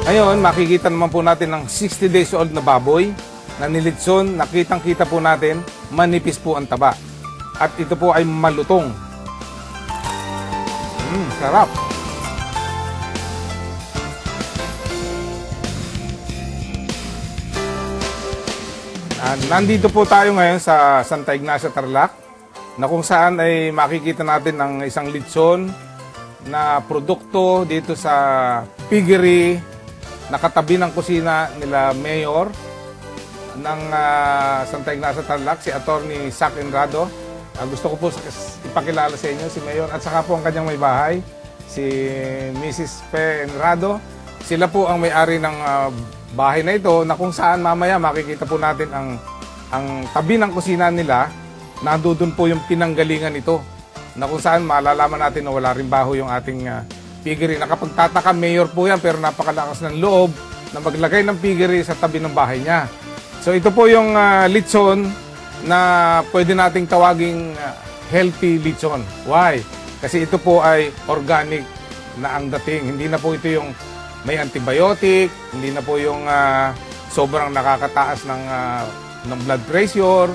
Ngayon, makikita naman po natin ng 60 days old na baboy na nilitson. Nakitang-kita po natin, manipis po ang taba. At ito po ay malutong. Sarap. Nandito po tayo ngayon sa Santa Ignacia, Tarlac, na kung saan ay makikita natin ang isang litson na produkto dito sa piggery na katabi ng kusina nila Mayor ng Santa Ignacia, Tarlac, si Attorney Sac Enrado. Gusto ko po ipakilala sa inyo si Mayor at saka po ang kanyang may bahay, si Mrs. Pe Enrado. Sila po ang may-ari ng bahay na ito na kung saan mamaya makikita po natin ang tabi ng kusina nila. Nandoon po yung pinanggalingan nito na kung saan malalaman natin na wala rin baho yung ating piggery. Nakapagtataka, Mayor po yan pero napakalakas ng loob na maglagay ng piggery sa tabi ng bahay niya. So ito po yung litson na pwede nating tawaging healthy litson. Why? Kasi ito po ay organic na ang dating. Hindi na po ito yung may antibiotic, hindi na po yung sobrang nakakataas ng blood pressure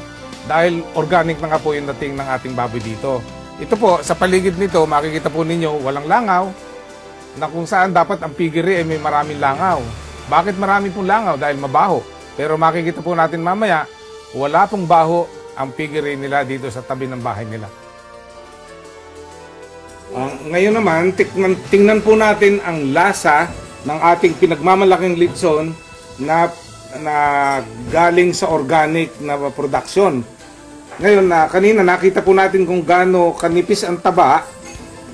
dahil organic na nga po yung dating ng ating baboy dito. Ito po, sa paligid nito, makikita po ninyo walang langaw na kung saan dapat ang piggery ay may maraming langaw. Bakit marami pong langaw? Dahil mabaho. Pero makikita po natin mamaya, wala pong baho ang piggery nila dito sa tabi ng bahay nila. Ngayon naman, tingnan po natin ang lasa ng ating pinagmamalaking litson na galing sa organic na production. Ngayon, kanina nakita po natin kung gaano kanipis ang taba.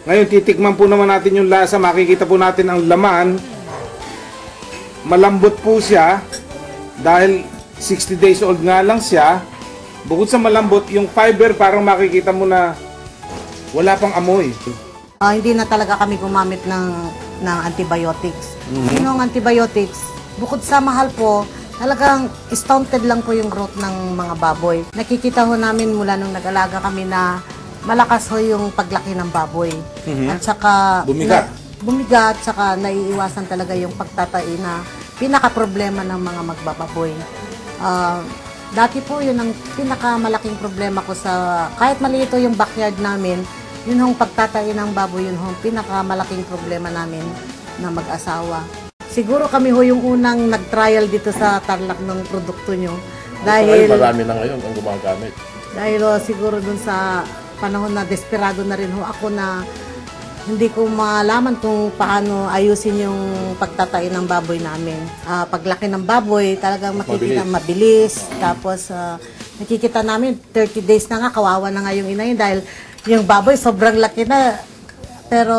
Ngayon, titikman po naman natin yung lasa. Makikita po natin ang laman. Malambot po siya dahil 60 days old nga lang siya. Bukod sa malambot, yung fiber parang makikita mo na wala pang amoy. Hindi na talaga kami gumamit ng antibiotics. Yung antibiotics, bukod sa mahal po, talagang stunted lang po yung growth ng mga baboy. Nakikita ho namin mula nung nag-alaga kami na malakas ho yung paglaki ng baboy. At saka bumigat, saka naiiwasan talaga yung pagtatai na pinaka-problema ng mga magbababoy. Dati po yun ang pinakamalaking problema ko sa, kahit maliit yung backyard namin, yun hong pagtatai ng baboy, yun hong pinakamalaking problema namin na mag-asawa. Siguro kami ho yung unang nag-trial dito sa Tarlac ng produkto nyo. Dahil marami na ngayon ang gumagamit. Dahil siguro dun sa panahon na desperado na rin ho ako na hindi ko malaman kung paano ayusin yung pagtatai ng baboy namin. Paglaki ng baboy, talagang makikita mabilis. Tapos nakikita namin 30 days na nga, kawawa na nga yung inahin dahil yung baboy sobrang laki na. Pero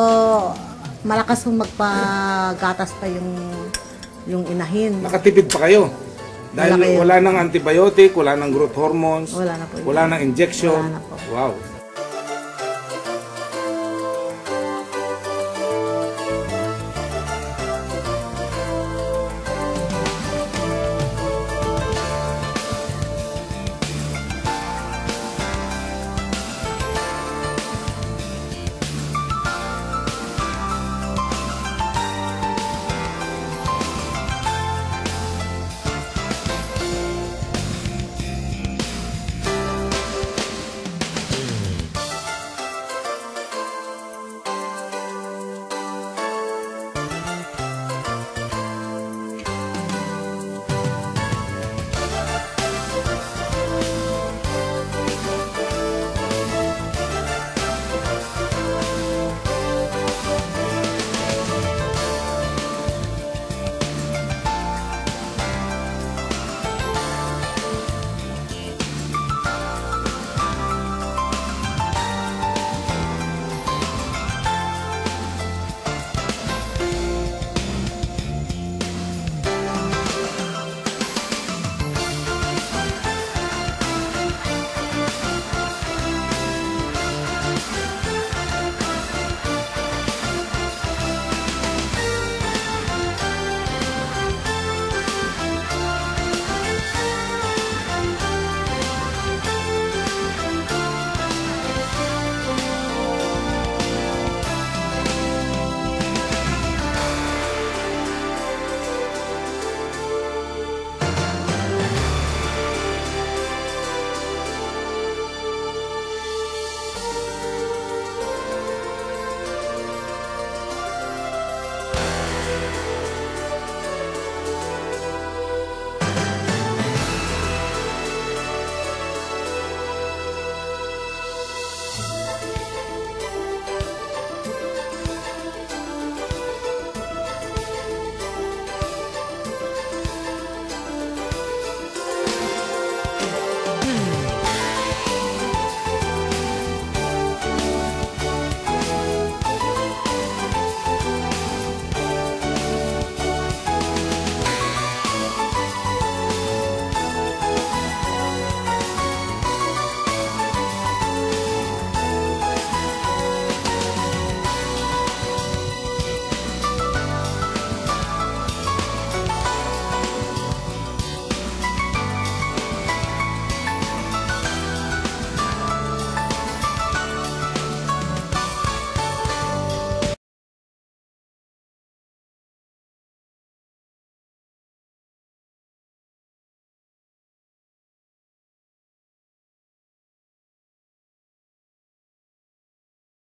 malakas kung magpagatas pa yung inahin. Nakatipid pa kayo? Dahil wala nang antibiotic, wala nang growth hormones, wala na po. Wala nang injection. Wala na po. Wow.